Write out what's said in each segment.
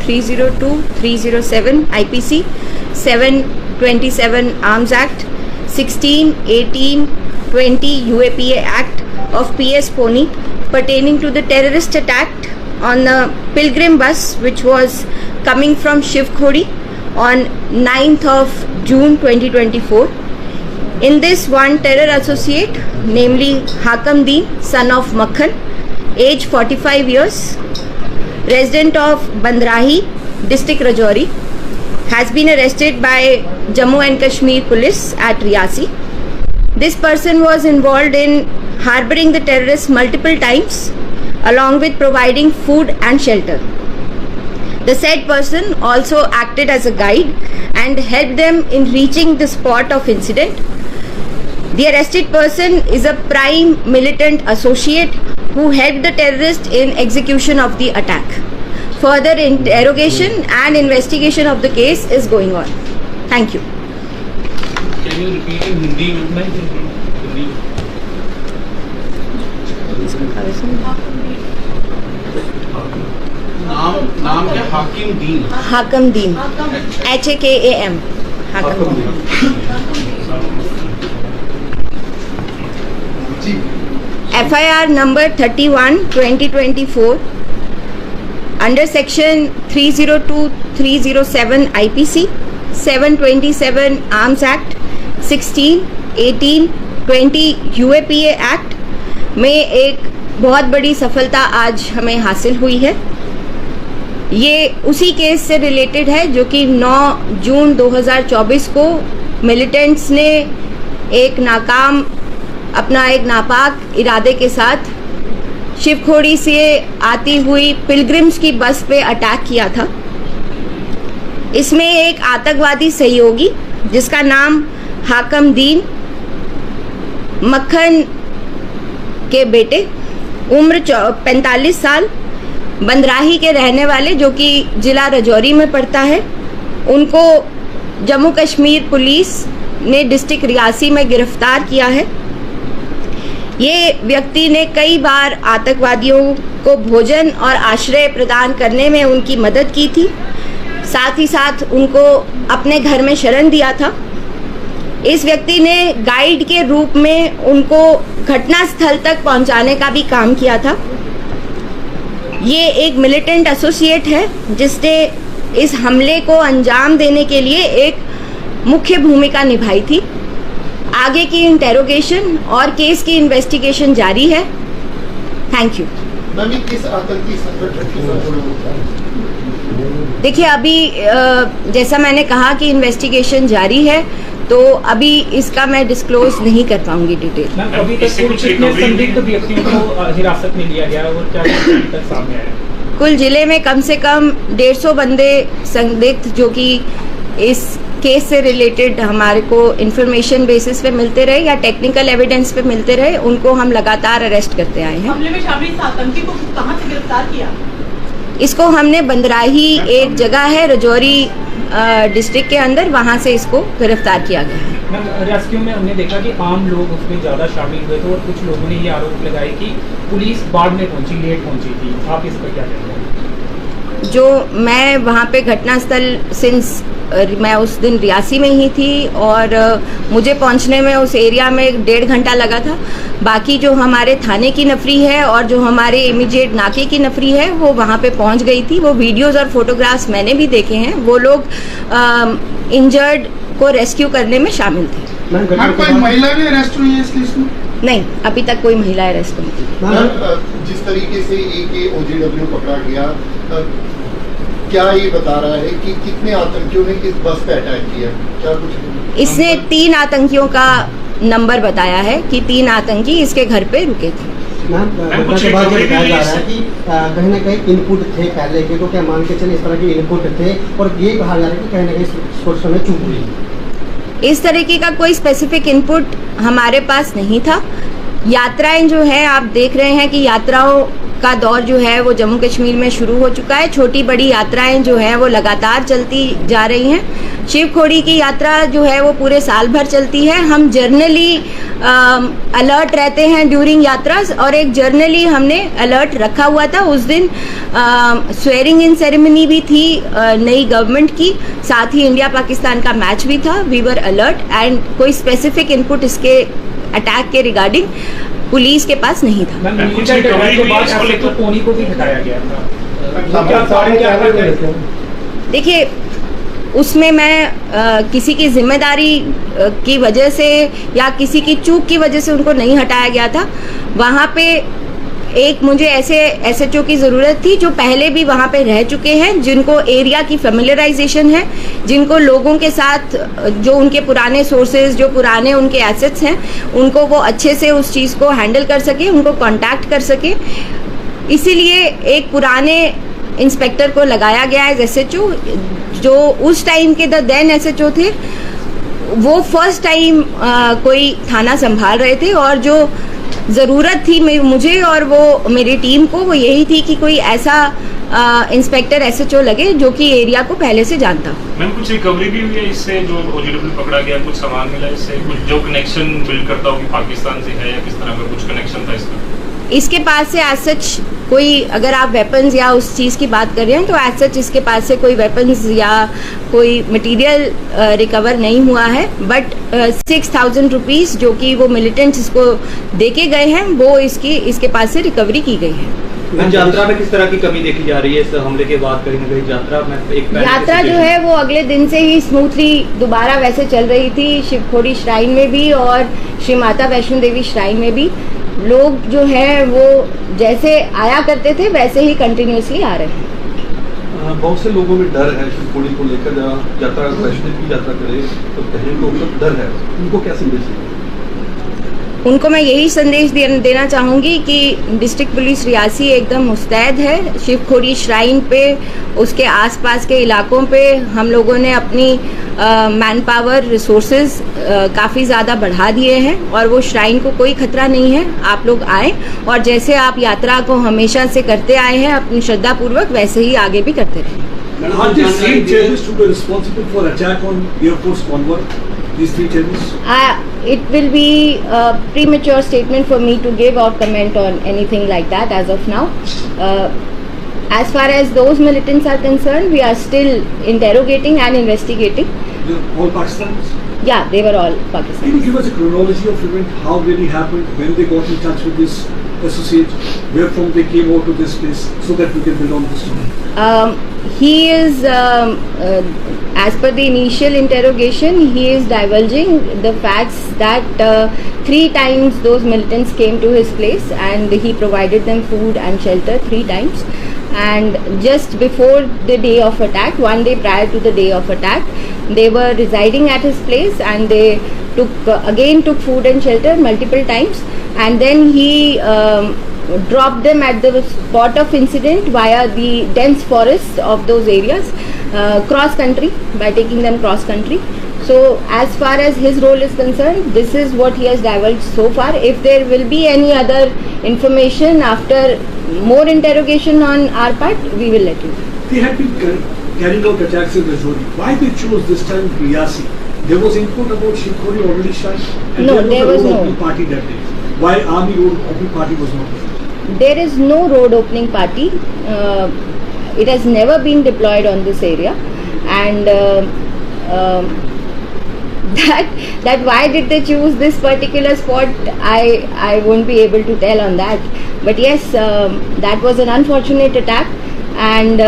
302-307 IPC, 727 Arms Act, 16, 18, 20 UAPA Act of PS Pony pertaining to the terrorist attack on the pilgrim bus which was coming from Shiv Khodi on 9th of June 2024. In this, one terror associate, namely Hakam Deen, son of Makhan, age 45 years, resident of Bandrahi, district Rajouri, has been arrested by Jammu and Kashmir police at Riyasi. This person was involved in harboring the terrorists multiple times along with providing food and shelter. The said person also acted as a guide and helped them in reaching the spot of incident. The arrested person is a prime militant associate who helped the terrorist in execution of the attack. Further interrogation and investigation of the case is going on. Thank you. Can you repeat in Hindi? नाम क्या? हाकिम दीन. हाकम दीन, HAKAM. हाकम दीन. FIR number 31/2024 under section 302-307 IPC, 727 Arms Act, 16, 18, 20 UAPA Act में एक बहुत बड़ी सफलता आज हमें हासिल हुई है. ये उसी केस से रिलेटेड है जो कि 9 जून 2024 को मिलिटेंट्स ने एक नापाक इरादे के साथ शिव खोड़ी से आती हुई पिलग्रिम्स की बस पे अटैक किया था. इसमें एक आतंकवादी सहयोगी जिसका नाम हाकम दीन, मक्खन के बेटे, उम्र 45 साल, बंदराही के रहने वाले जो कि जिला राजौरी में पड़ता है, उनको जम्मू कश्मीर पुलिस ने डिस्ट्रिक्ट रियासी में गिरफ्तार किया है. ये व्यक्ति ने कई बार आतंकवादियों को भोजन और आश्रय प्रदान करने में उनकी मदद की थी. साथ ही साथ उनको अपने घर में शरण दिया था. इस व्यक्ति ने गाइड के रूप में उनको घटनास्थल तक पहुंचाने का भी काम किया था. ये एक मिलिटेंट एसोसिएट है जिसने इस हमले को अंजाम देने के लिए एक मुख्य भूमिका निभाई थी. आगे की इंटेरोगेशन और केस की इन्वेस्टिगेशन जारी है. Thank you. किस आतंकी संगठन के साथ जुड़े हुए हैं? देखिए, अभी जैसा मैंने कहा कि इन्वेस्टिगेशन जारी है, तो अभी इसका मैं डिस्क्लोज नहीं कर पाऊंगी डिटेल. अभी तक कुल कितने संदिग्ध व्यक्तियों को हिरासत में लिया गया और क्या तक सामने आया? कुल जिले में कम से कम 150 बंदे संदिग्ध जो कि इस केस से रिलेटेड हमारे को इंफॉर्मेशन बेसिस पे मिलते रहे या टेक्निकल एविडेंस पे मिलते रहे, उनको हम लगातार अरेस्ट करते आए हैं. हमले में शामिल इस आतंकी को कहां से गिरफ्तार किया? इसको हमने बंदराही, एक जगह है राजौरी डिस्ट्रिक्ट के अंदर, वहां से इसको गिरफ्तार किया गया है. रेस्क्यू में हमने देखा कि आम लोग उसमें ज़्यादा शामिल हुए थे और कुछ लोगों ने ये आरोप लगाए कि पुलिस बाद में पहुंची, लेट पहुंची थी. आप इस पर क्या कहते हैं? जो मैं वहाँ पे घटनास्थल सिंस मैं उस दिन रियासी में ही थी और मुझे पहुंचने में उस एरिया में 1.5 घंटा लगा था. बाकी जो हमारे थाने की नफरी है और जो हमारे इमीडिएट नाके की नफरी है वो वहाँ पे पहुंच गई थी. वो वीडियोस और फोटोग्राफ्स मैंने भी देखे हैं. वो लोग इंजर्ड को रेस्क्यू करने में शामिल थे. कोई महिला भी अरेस्ट हुई है इस केस में? नहीं, अभी तक कोई महिला अरेस्ट नहीं थी. जिस तरीके से AKOJW पकड़ा गया, क्या ये बता रहा है कि कितने आतंकियों ने इस बस पे अटैक किया? क्या कुछ इसने 3 आतंकियों का नंबर बताया है कि 3 आतंकी इसके घर पे रुके थे. घटना के बाद ये बताया जा रहा है कि कहीं ना कहीं इनपुट थे पहले के, तो क्या मान के चले इस तरह के इनपुट थे और ये कहा जा रहा है कि कहीं ना कहीं सोच समय चूक हुई. इस तरीके का कोई स्पेसिफिक इनपुट हमारे पास नहीं था. यात्राएं जो है, आप देख रहे हैं कि यात्राओं का दौर जो है वो जम्मू कश्मीर में शुरू हो चुका है. छोटी बड़ी यात्राएं जो है वो लगातार चलती जा रही हैं. शिव खोड़ी की यात्रा जो है वो पूरे साल भर चलती है। हम जर्नली अलर्ट रहते हैं ड्यूरिंग यात्रा, और एक जर्नली हमने अलर्ट रखा हुआ था। उस दिन स्वेरिंग इन सेरेमनी भी थी नई गवर्नमेंट की, साथ ही इंडिया पाकिस्तान का मैच भी था। वी वर अलर्ट एंड कोई स्पेसिफिक इनपुट इसके अटैक के रिगार्डिंग पुलिस के पास नहीं था। मैम, मिलिटेंट अटैक के बाद SHO पोनी को भी हटाया गया था। क्या कारण क्या था? देखिए, उसमें मैं किसी की जिम्मेदारी की वजह से या किसी की चूक की वजह से उनको नहीं हटाया गया था। वहाँ पे एक मुझे ऐसे SHO की ज़रूरत थी जो पहले भी वहाँ पे रह चुके हैं, जिनको एरिया की फेमिलियराइजेशन है, जिनको लोगों के साथ जो उनके पुराने सोर्सेज, जो पुराने उनके एसेट्स हैं, उनको वो अच्छे से उस चीज़ को हैंडल कर सके, उनको कांटेक्ट कर सके। इसीलिए एक पुराने इंस्पेक्टर को लगाया गया है SHO, जो उस टाइम के देन SHO थे। वो फर्स्ट टाइम कोई थाना संभाल रहे थे, और जो ज़रूरत थी मुझे और वो मेरी टीम को, वो यही थी कि कोई ऐसा इंस्पेक्टर SHO लगे जो कि एरिया को पहले से जानता हो। मैम, कुछ रिकवरी भी हुई है इससे? जो OGW पकड़ा गया, कुछ सामान मिला इससे? कुछ जो कनेक्शन बिल्ड करता हो कि पाकिस्तान से है या किस तरह का कुछ कनेक्शन था इसका? इसके पास से एज सच कोई, अगर आप वेपन्स या उस चीज़ की बात कर रहे हैं, तो एज सच इसके पास से कोई वेपन्स या कोई मटेरियल रिकवर नहीं हुआ है। बट 6,000 रुपीज़ जो कि वो मिलिटेंट्स इसको दे के गए हैं, वो इसके पास से रिकवरी की गई है। यात्रा में किस तरह की कमी देखी जा रही है इस हमले के बाद? कहीं ना कहीं यात्रा जो है वो अगले दिन से ही स्मूथली दोबारा वैसे चल रही थी, शिवखोड़ी श्राइन में भी और श्री माता वैष्णो देवी श्राइन में भी। लोग जो है वो जैसे आया करते थे वैसे ही कंटिन्यूसली आ रहे हैं। बहुत से लोगों में डर है शिवखोड़ी को लेकर, यात्रा वैष्णो की यात्रा करे तो कहीं लोगों को डर है, उनको क्या संदेश देंगे? उनको मैं यही संदेश देना चाहूँगी कि डिस्ट्रिक्ट पुलिस रियासी एकदम मुस्तैद है। शिवखोड़ी श्राइन पे, उसके आसपास के इलाकों पे हम लोगों ने अपनी मैन पावर रिसोर्सेज काफ़ी ज़्यादा बढ़ा दिए हैं, और वो श्राइन को कोई खतरा नहीं है। आप लोग आएँ, और जैसे आप यात्रा को हमेशा से करते आए हैं अपनी श्रद्धापूर्वक, वैसे ही आगे भी करते रहें। These three terrorists? It will be a premature statement for me to give or comment on anything like that as of now. As far as those militants are concerned, we are still interrogating and investigating. All Pakistanis? Yeah, they were all Pakistanis. Can you give us a chronology of event, how really happened, when they got in touch with this associate, where from they came out to this place, so that we can build on this story? He is, as per the initial interrogation, he is divulging the facts that 3 times those militants came to his place and he provided them food and shelter 3 times. And just before the day of attack, 1 day prior to the day of attack, they were residing at his place and they took food and shelter multiple times, and then he dropped them at the spot of incident via the dense forests of those areas, cross country, by taking them cross country. So as far as his role is concerned, this is what he has divulged so far. If there will be any other information after more interrogation on our part, we will let you know. They had been carrying out attacks in Rajouri. Why they chose this time Riyasi? There was input about Shikhori already shot, and No, there there was was a road no. opening party that day. Why Army road opening party was not there? There is no road opening party. It has never been deployed on this area, and that why did they choose this particular spot, I won't be able to tell on that. But yes, that was an unfortunate attack, and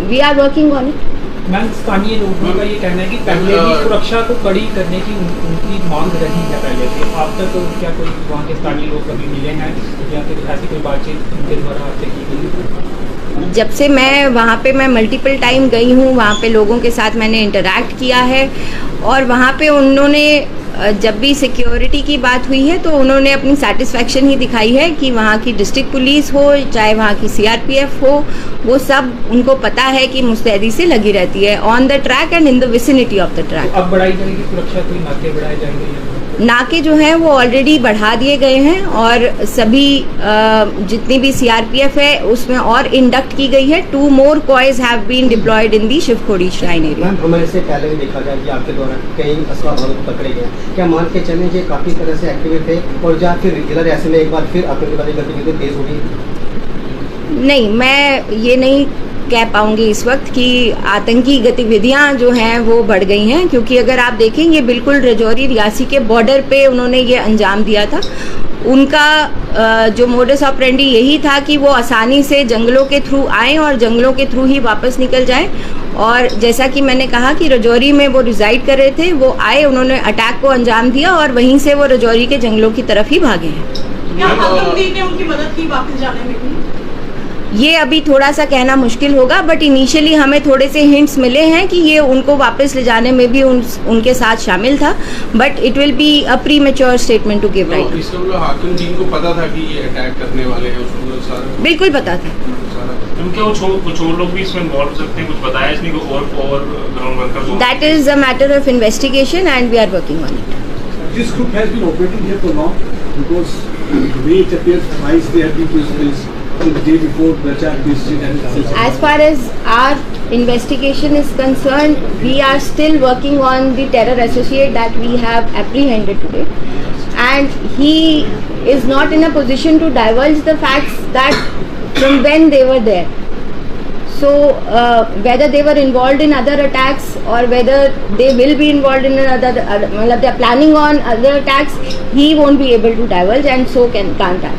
we are working on it. Ma'am, स्थानीय लोगों का ये कहना है कि पहले भी सुरक्षा को कड़ी करने की उनकी मांग रही है पहले से। आप तक तो क्या कोई वहाँ के स्थानीय लोग कभी मिले हैं या फिर ऐसी कोई बातचीत उनके द्वारा आपसे की गई? जब से मैं वहाँ पे मल्टीपल टाइम गई हूँ, वहाँ पे लोगों के साथ मैंने इंटरैक्ट किया है, और वहाँ पे उन्होंने जब भी सिक्योरिटी की बात हुई है तो उन्होंने अपनी सेटिस्फैक्शन ही दिखाई है कि वहाँ की डिस्ट्रिक्ट पुलिस हो चाहे वहाँ की CRPF हो, वो सब उनको पता है कि मुस्तैदी से लगी रहती है on the track and in the vicinity of the track. अब बढ़ाई जाएगी सुरक्षा, कोई नाके बढ़ाए जाएंगे? नाके जो हैं वो ऑलरेडी बढ़ा दिए गए हैं और सभी जितनी भी सीआरपीएफ है उसमें और इंडक्ट की गई है. 2 more coys have been deployed in the Shivkhori shrine area. Ma'am हमारे से पहले भी देखा गया कि आपके द्वारा कई असवार पकड़े गए. क्या मान के चलें ये काफ़ी तरह से एक्टिव थे और या फिर रेगुलर ऐसे में एक बार फिर आतंकवादी गतिविधि तेज हो गई? नहीं, मैं ये नहीं कह पाऊंगी इस वक्त कि आतंकी गतिविधियां जो हैं वो बढ़ गई हैं, क्योंकि अगर आप देखेंगे बिल्कुल राजौरी रियासी के बॉर्डर पे उन्होंने ये अंजाम दिया था. उनका जो मोडस ऑपरेंडी यही था कि वो आसानी से जंगलों के थ्रू आएँ और जंगलों के थ्रू ही वापस निकल जाएं. और जैसा कि मैंने कहा कि राजौरी में वो रिजाइड कर रहे थे, वो आए, उन्होंने अटैक को अंजाम दिया और वहीं से वो राजौरी के जंगलों की तरफ ही भागे हैं. क्या आतंकवादी ने उनकी मदद की वापस जाने में भी? ये अभी थोड़ा सा कहना मुश्किल होगा, बट इनिशियली हमें थोड़े से हिंट्स मिले हैं कि ये उनको वापस ले जाने में भी उनके साथ शामिल था, but it will be a premature statement to give right. इसका मतलब हाकिम जी को पता था कि ये अटैक करने वाले हैं, उसको सारा बिल्कुल पता था. क्योंकि वो कुछ और लोग भी इसमें इन्वॉल्व हो सकते हैं, कुछ बताया इसने को और ground workers. That is a matter of investigation and we are working on it. This group has been operating here for long because the way it appears twice they have been to this place. So the day before the attack they still had. As far as our investigation is concerned, we are still working on the terror associate that we have apprehended today, and he is not in a position to divulge the facts that from when they were there. So whether they were involved in other attacks or whether they will be involved in another, they are planning on other attacks, he won't be able to divulge, and so can't I.